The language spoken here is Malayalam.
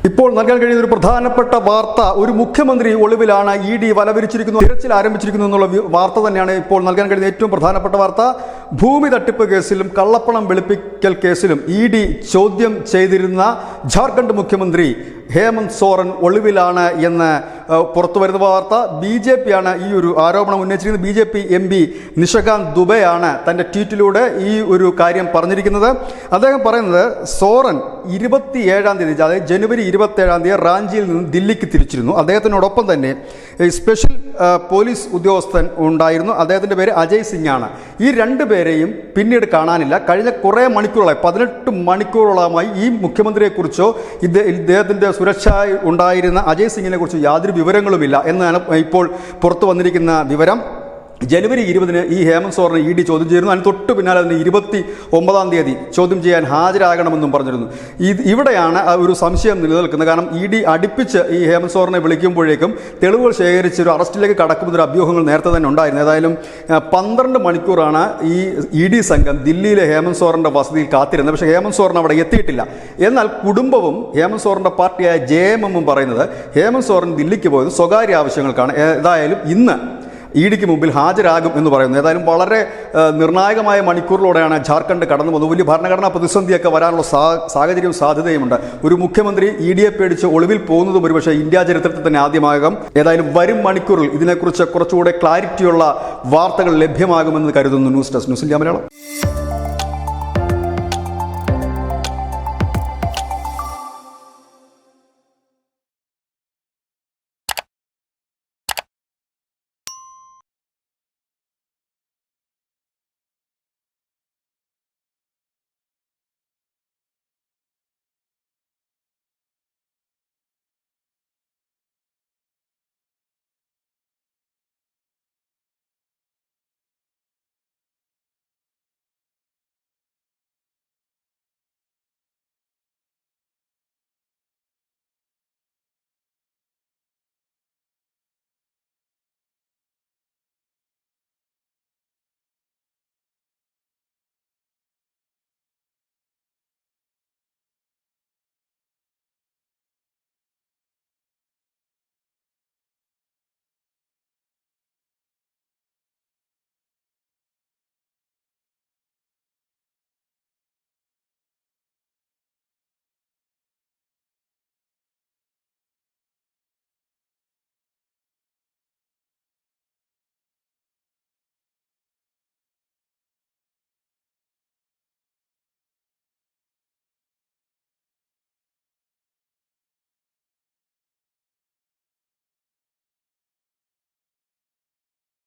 ഇപ്പോൾ നൽകാൻ കഴിയുന്ന ഒരു പ്രധാനപ്പെട്ട വാർത്ത, ഒരു മുഖ്യമന്ത്രി ഒളിവിലാണ്, ED വലവിരിച്ചിരിക്കുന്നു, തിരച്ചിൽ ആരംഭിച്ചിരിക്കുന്നു എന്നുള്ള വാർത്ത തന്നെയാണ് ഇപ്പോൾ നൽകാൻ കഴിയുന്ന ഏറ്റവും പ്രധാനപ്പെട്ട വാർത്ത. ഭൂമി തട്ടിപ്പ് കേസിലും കള്ളപ്പണം വെളുപ്പിക്കൽ കേസിലും ED ചോദ്യം ചെയ്തിരുന്ന ജാർഖണ്ഡ് മുഖ്യമന്ത്രി ഹേമന്ത് സോറൻ ഒളിവിലാണ് എന്ന് പുറത്തു വരുന്ന വാർത്ത. BJP ആണ് ഈ ഒരു ആരോപണം ഉന്നയിച്ചിരിക്കുന്നത്. BJP MP നിഷകാന്ത് ദുബെയാണ് തൻ്റെ ട്വീറ്റിലൂടെ ഈ ഒരു കാര്യം പറഞ്ഞിരിക്കുന്നത്. അദ്ദേഹം പറയുന്നത്, സോറൻ 27-ാം തീയതി, അതായത് ജനുവരി 27-ാം തീയതി റാഞ്ചിയിൽ നിന്ന് ദില്ലിക്ക് തിരിച്ചിരുന്നു. അദ്ദേഹത്തിനോടൊപ്പം തന്നെ സ്പെഷ്യൽ പോലീസ് ഉദ്യോഗസ്ഥൻ ഉണ്ടായിരുന്നു. അദ്ദേഹത്തിൻ്റെ പേര് അജയ് സിംഗ് ആണ്. ഈ രണ്ടുപേരെയും പിന്നീട് കാണാനില്ല. കഴിഞ്ഞ കുറേ മണിക്കൂറുകളായി, 18 മണിക്കൂറോളമായി ഈ മുഖ്യമന്ത്രിയെക്കുറിച്ചോ ഇദ്ദേഹത്തിൻ്റെ സുരക്ഷ ഉണ്ടായിരുന്ന അജയ് സിംഗിനെ കുറിച്ച് യാതൊരു വിവരങ്ങളുമില്ല എന്നാണ് ഇപ്പോൾ പുറത്തു വന്നിരിക്കുന്ന വിവരം. ജനുവരി 20-ന് ഈ ഹേമന്ത് സോറനെ ED ചോദ്യം ചെയ്യുന്നു. അതിന് തൊട്ട് പിന്നാലെ അതിന് 29-ാം തീയതി ചോദ്യം ചെയ്യാൻ ഹാജരാകണമെന്നും പറഞ്ഞിരുന്നു. ഇവിടെയാണ് ഒരു സംശയം നിലനിൽക്കുന്നത്. കാരണം ED അടുപ്പിച്ച് ഈ ഹേമന്ത് സോറനെ വിളിക്കുമ്പോഴേക്കും തെളിവുകൾ ശേഖരിച്ച് ഒരു അറസ്റ്റിലേക്ക് കടക്കുമെന്നൊരു അഭ്യൂഹങ്ങൾ നേരത്തെ തന്നെ ഉണ്ടായിരുന്നു. ഏതായാലും 12 മണിക്കൂറാണ് ഈ ED സംഘം ദില്ലിയിലെ ഹേമന്ത് സോറൻ്റെ വസതിയിൽ കാത്തിരുന്നത്. പക്ഷേ ഹേമന്ത് സോറൻ അവിടെ എത്തിയിട്ടില്ല. എന്നാൽ കുടുംബവും ഹേമന്ത് സോറൻ്റെ പാർട്ടിയായ JMM പറയുന്നത് ഹേമന്ത് സോറൻ ദില്ലിക്ക് പോയത് സ്വകാര്യ ആവശ്യങ്ങൾക്കാണ്. ഏതായാലും ഇന്ന് EDക്ക് മുമ്പിൽ ഹാജരാകും എന്ന് പറയുന്നു. ഏതായാലും വളരെ നിർണായകമായ മണിക്കൂറിലൂടെയാണ് ജാർഖണ്ഡ് കടന്നു പോകുന്നത്. വലിയ ഭരണഘടനാ പ്രതിസന്ധിയൊക്കെ വരാനുള്ള സാഹചര്യവും സാധ്യതയുമുണ്ട്. ഒരു മുഖ്യമന്ത്രി EDയെ പേടിച്ച് ഒളിവിൽ പോകുന്നതും ഒരുപക്ഷെ ഇന്ത്യ ചരിത്രത്തിൽ തന്നെ ആദ്യമാകും. ഏതായാലും വരും മണിക്കൂറിൽ ഇതിനെക്കുറിച്ച് കുറച്ചുകൂടെ ക്ലാരിറ്റിയുള്ള വാർത്തകൾ ലഭ്യമാകുമെന്ന് കരുതുന്നു. News desk, news India Malayalam.